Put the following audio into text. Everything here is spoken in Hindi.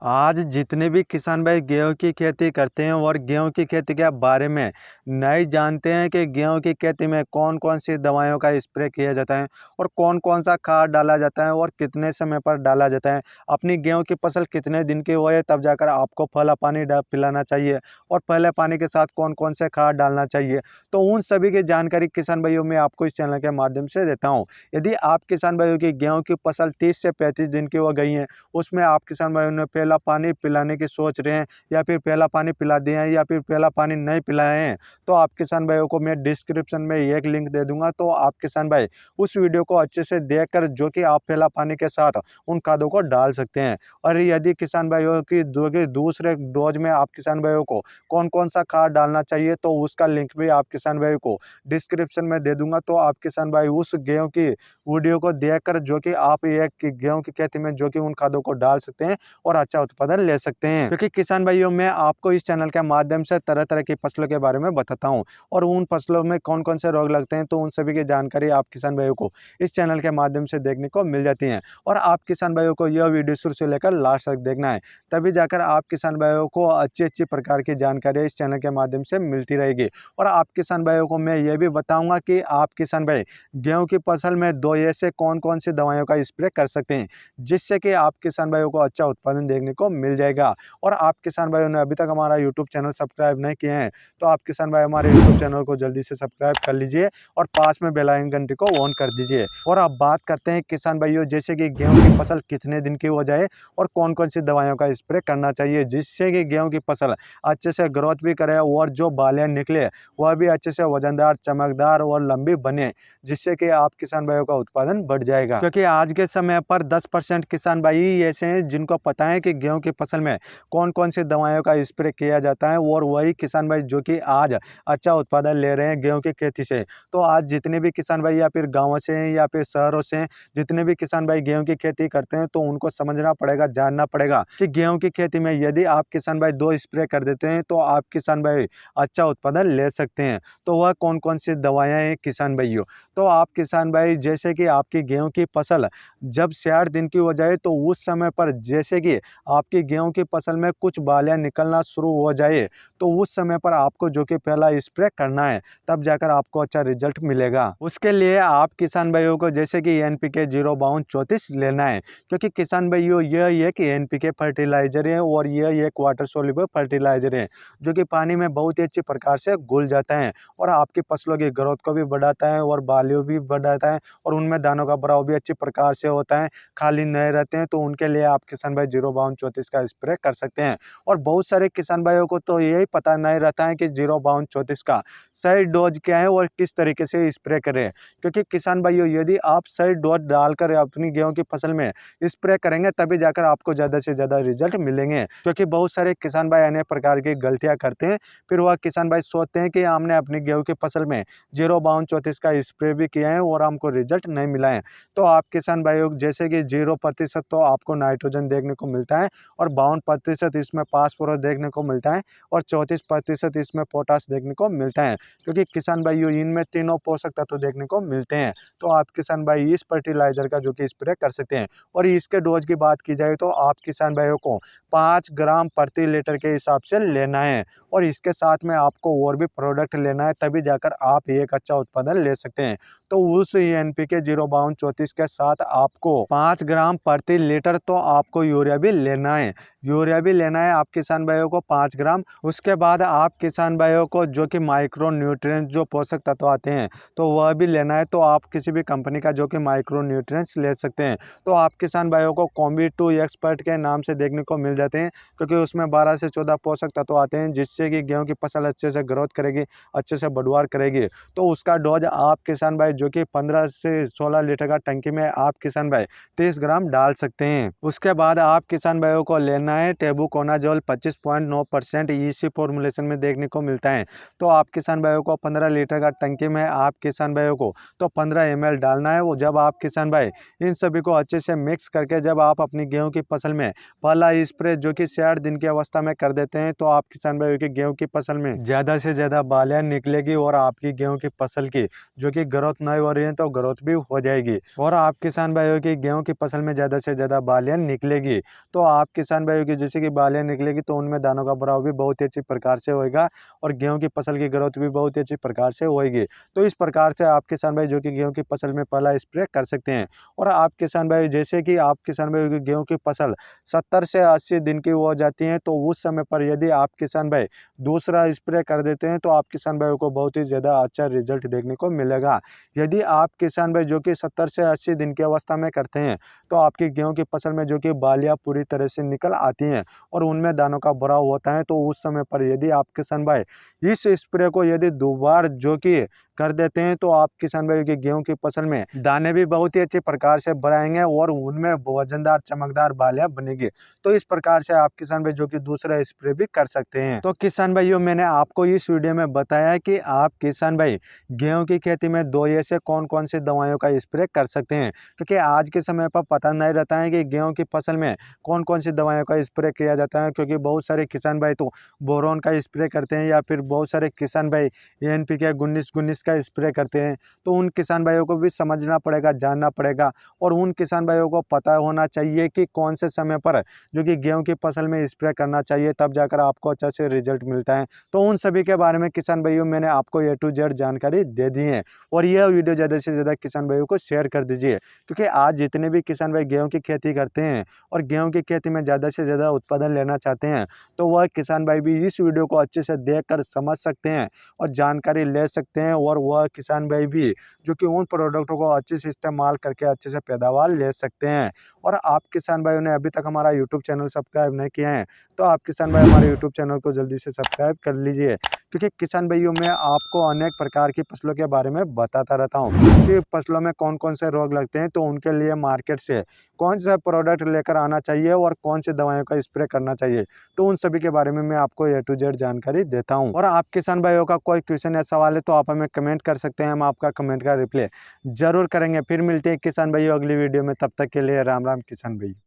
आज जितने भी किसान भाई गेहूं की खेती करते हैं और गेहूं की खेती के बारे में नहीं जानते हैं कि गेहूं की खेती में कौन कौन सी दवाइयों का स्प्रे किया जाता है और कौन कौन सा खाद डाला जाता है और कितने समय पर डाला जाता है। अपनी गेहूं की फसल कितने दिन की हुई है तब जाकर आपको पहला पानी पिलाना चाहिए और पहले पानी के साथ कौन कौन से खाद डालना चाहिए। तो उन सभी की जानकारी किसान भाइयों में आपको इस चैनल के माध्यम से देता हूँ। यदि आप किसान भाइयों की गेहूँ की फसल 30 से 35 दिन की हो गई है, उसमें आप किसान भाइयों ने पहला पानी पिलाने की सोच रहे हैं या फिर पहला पानी पिला दिए हैं या फिर पहला पानी नहीं पिलाए हैं, तो आप किसान भाइयों को मैं डिस्क्रिप्शन में एक लिंक दे दूंगा। तो आप किसान भाई उस वीडियो को अच्छे से देखकर जो कि आप पहला पानी के साथ उन खादों को डाल सकते हैं। और यदि किसान भाइयों की दूसरे डोज में आप किसान भाइयों को कौन कौन सा खाद डालना चाहिए तो उसका लिंक भी आप किसान भाइयों को डिस्क्रिप्शन में दे दूंगा। तो आप किसान भाई उस गेहूं की वीडियो को देखकर जो कि आप ये गेहूं की खेती में जो कि उन खादों को डाल सकते हैं और अच्छा उत्पादन ले सकते हैं। क्योंकि किसान भाइयों मैं आपको इस चैनल के माध्यम से तरह तरह की फसलों के बारे में बताता हूं और उन फसलों में कौन कौन से रोग लगते हैं तो उन सभी की जानकारी आप किसान भाइयों को इस चैनल के माध्यम से देखने को मिल जाती है। और आप किसान भाइयों को यह वीडियो शुरू से लेकर लास्ट तक देखना है, तभी जाकर आप किसान भाइयों को अच्छी अच्छी प्रकार की जानकारी इस चैनल के माध्यम से मिलती रहेगी। और आप किसान भाइयों को मैं ये भी बताऊंगा कि आप किसान भाई गेहूं की फसल में दो ऐसे कौन कौन सी दवाइयों का स्प्रे कर सकते हैं जिससे कि आप किसान भाइयों को अच्छा उत्पादन देखने को मिल जाएगा। और आप किसान भाइयों ने अभी तक हमारा यूट्यूब चैनल सब्सक्राइब नहीं किए हैं तो आप किसान भाई हमारे यूट्यूब चैनल को जल्दी से सब्सक्राइब कर लीजिए और पास में बेल आइकन घंटी को ऑन कर दीजिए। और अब बात करते हैं किसान भाइयों, जैसे कि गेहूं की फसल कितने दिन की हो जाए और कौन कौन सी दवाइयों का स्प्रे करना चाहिए जिससे कि गेहूं की फसल अच्छे से ग्रोथ भी करे और जो बालें निकले वह भी अच्छे से वजनदार, चमकदार और लंबी बने, जिससे कि आप किसान भाइयों का उत्पादन बढ़ जाएगा। क्योंकि आज के समय पर 10% किसान भाई ऐसे हैं जिनको पता है कि गेहूं की फसल में कौन कौन सी दवाइयों का स्प्रे किया जाता है और वही किसान भाई जो कि आज अच्छा उत्पादन ले रहे हैं गेहूं की खेती से। तो आज जितने भी किसान भाई या फिर गाँव से हैं या फिर शहरों से हैं, जितने भी किसान भाई गेहूं की खेती करते हैं तो उनको समझना पड़ेगा, जानना पड़ेगा कि गेहूं की खेती में यदि आप किसान भाई 2 स्प्रे कर देते हैं तो आप किसान भाई अच्छा उत्पादन ले सकते हैं। तो वह कौन कौन सी दवाएं हैं किसान भाइयों, तो आप किसान भाई जैसे कि आपकी गेहूं की फसल जब 60 दिन की हो जाए तो उस समय पर जैसे कि आपकी गेहूं की फसल में कुछ बालियां निकलना शुरू हो जाए तो उस समय पर आपको जो कि पहला स्प्रे करना है, तब जाकर आपको अच्छा रिजल्ट मिलेगा। उसके लिए आप किसान भाइयों को जैसे कि NPK 05234 लेना है, क्योंकि किसान भाइयों यह एक NPK फर्टिलाइजर है और यह एक वाटर सोल्यूबल फर्टिलाइजर है जो कि पानी में बहुत ही अच्छी प्रकार से घुल जाता है और आपकी फसलों की ग्रोथ को भी बढ़ाता है और बालियों भी बढ़ाता है और उनमें दानों का भराव भी अच्छी प्रकार से होता है, खाली नहीं रहते हैं। तो उनके लिए आप किसान भाई 05234 का स्प्रे कर सकते हैं। और बहुत सारे किसान भाइयों को तो यही पता नहीं रहता है कि 05234 का सही डोज क्या है और किस तरीके से स्प्रे करें। क्योंकि किसान भाइयों यदि आप सही डोज डालकर अपनी गेहूं की फसल में स्प्रे करेंगे तभी जाकर आपको ज़्यादा से ज़्यादा रिजल्ट मिलेंगे। क्योंकि बहुत सारे किसान भाई अनेक प्रकार की गलतियां करते हैं, फिर वह किसान भाई सोचते हैं कि हमने अपनी गेहूं की फसल में 05234 का स्प्रे भी किया है और हमको रिजल्ट नहीं मिला है। तो आप किसान भाइयों जैसे कि 0% तो आपको नाइट्रोजन देखने को मिलता है और 52% इसमें फास्फोरस देखने को मिलता है और 34% इसमें पोटास देखने को मिलता है। क्योंकि किसान भाइयों इनमें तीनों पोषक तत्व देखने को मिलते हैं। तो आप किसान भाई इस फर्टिलाइजर का जो कि स्प्रे कर सकते हैं। और इसके डोज की बात की जाए तो आप किसान भाइयों को 5 ग्राम प्रति लीटर के हिसाब से लेना है और इसके साथ में आपको और भी प्रोडक्ट लेना है, तभी जाकर आप एक अच्छा उत्पादन ले सकते हैं। तो उस NPK 05234 के साथ आपको 5 ग्राम प्रति लीटर तो आपको यूरिया भी लेना है, यूरिया भी लेना है आप किसान भाइयों को 5 ग्राम। उसके बाद आप किसान भाइयों को जो कि माइक्रो न्यूट्रिएंट्स जो पोषक तत्व आते हैं तो वह भी लेना है। तो आप किसी भी कंपनी का जो कि माइक्रो न्यूट्रिएंट्स ले सकते हैं। तो आप किसान भाइयों को कॉम्बी2 एक्सपर्ट के नाम से देखने को मिल जाते हैं, क्योंकि उसमें 12 से 14 पोषक तत्व आते हैं जिससे कि गेहूं की फसल अच्छे से ग्रोथ करेगी, अच्छे से बढ़वार करेगी। तो उसका डोज आप किसान भाई जो कि 15 से 16 लीटर का टंकी में आप किसान भाई 30 ग्राम डाल सकते हैं। उसके बाद आप किसान भाइयों को लेना है टेबुकोनाजोल 25.9% EC फॉर्मुलेशन में देखने को मिलता है। तो आप किसान भाइयों को 15 लीटर का टंकी में आप किसान भाइयों को तो 15 ml डालना है। वो जब आप किसान भाई इन सभी को अच्छे से मिक्स करके जब आप अपनी गेहूं की फसल में पहला स्प्रे जो कि 60 दिन की अवस्था में कर देते हैं तो आप किसान भाइयों आपकी गेहूं की फसल में ज़्यादा से ज़्यादा बालियाँ निकलेगी और आपकी गेहूं की फसल की जो कि ग्रोथ नहीं हो रही है तो ग्रोथ भी हो जाएगी। और आप किसान भाइयों की गेहूं की फसल में ज़्यादा से ज़्यादा बालियाँ निकलेगी तो आप किसान भाइयों की जैसे कि बालियाँ निकलेगी तो उनमें दानों का भराव भी बहुत ही अच्छी प्रकार से होएगा और गेहूं की फसल की ग्रोथ भी बहुत ही अच्छी प्रकार से होएगी। तो इस प्रकार से आप किसान भाई जो कि गेहूं की फसल में पहला स्प्रे कर सकते हैं। और आप किसान भाई जैसे कि आप किसान भाई की गेहूं की फसल 70 से 80 दिन की हो जाती है तो उस समय पर यदि आप किसान भाई दूसरा स्प्रे कर देते हैं तो आप किसान भाइयों को बहुत ही ज़्यादा अच्छा रिजल्ट देखने को मिलेगा। यदि आप किसान भाई जो कि 70 से 80 दिन की अवस्था में करते हैं तो आपकी गेहूं की फसल में जो कि बालियां पूरी तरह से निकल आती हैं और उनमें दानों का भराव होता है तो उस समय पर यदि आप किसान भाई इस स्प्रे को यदि 2 बार जो कि कर देते हैं तो आप किसान भाई की गेहूं की फसल में दाने भी बहुत ही अच्छे प्रकार से भराएंगे और उनमें वजनदार चमकदार बालियां बनेगी। तो इस प्रकार से आप किसान भाई जो कि दूसरा स्प्रे भी कर सकते हैं। तो किसान भाइयों मैंने आपको इस वीडियो में बताया कि आप किसान भाई गेहूं की खेती में 2 ऐसे कौन कौन सी दवाइयों का स्प्रे कर सकते हैं, क्योंकि आज के समय पर पता नहीं रहता है कि गेहूं की फसल में कौन कौन सी दवाइयों का स्प्रे किया जाता है। क्योंकि बहुत सारे किसान भाई तो बोरोन का स्प्रे करते हैं या फिर बहुत सारे किसान भाई NPK 19-19 का स्प्रे करते हैं। तो उन किसान भाइयों को भी समझना पड़ेगा, जानना पड़ेगा और उन किसान भाइयों को पता होना चाहिए कि कौन से समय पर जो कि गेहूं की फसल में स्प्रे करना चाहिए, तब जाकर आपको अच्छा से रिजल्ट मिलता है। तो उन सभी के बारे में किसान भाइयों मैंने आपको A to Z जानकारी दे दी है और यह वीडियो ज़्यादा से ज़्यादा किसान भाइयों को शेयर कर दीजिए, क्योंकि आज जितने भी किसान भाई गेहूं की खेती करते हैं और गेहूं की खेती में ज़्यादा से ज़्यादा उत्पादन लेना चाहते हैं तो वह किसान भाई भी इस वीडियो को अच्छे से देख कर समझ सकते हैं और जानकारी ले सकते हैं और वह किसान भाई भी जो कि उन प्रोडक्टों को अच्छे से इस्तेमाल करके अच्छे से पैदावार ले सकते हैं। और आप किसान भाइयों ने अभी तक हमारा यूट्यूब चैनल सब्सक्राइब नहीं किया है तो आप किसान भाई हमारे यूट्यूब चैनल को जल्दी से सब्सक्राइब कर लीजिए, क्योंकि किसान भाइयों मैं आपको अनेक प्रकार की फसलों के बारे में बताता रहता हूँ कि फसलों में कौन कौन से रोग लगते हैं तो उनके लिए मार्केट से कौन सा प्रोडक्ट लेकर आना चाहिए और कौन सी दवाइयों का स्प्रे करना चाहिए। तो उन सभी के बारे में मैं आपको A to Z जानकारी देता हूं। और आप किसान भाइयों का कोई क्वेश्चन या सवाल है तो आप हमें कमेंट कर सकते हैं, हम आपका कमेंट का रिप्लाई जरूर करेंगे। फिर मिलते हैं किसान भाइयों अगली वीडियो में, तब तक के लिए राम राम किसान भाई।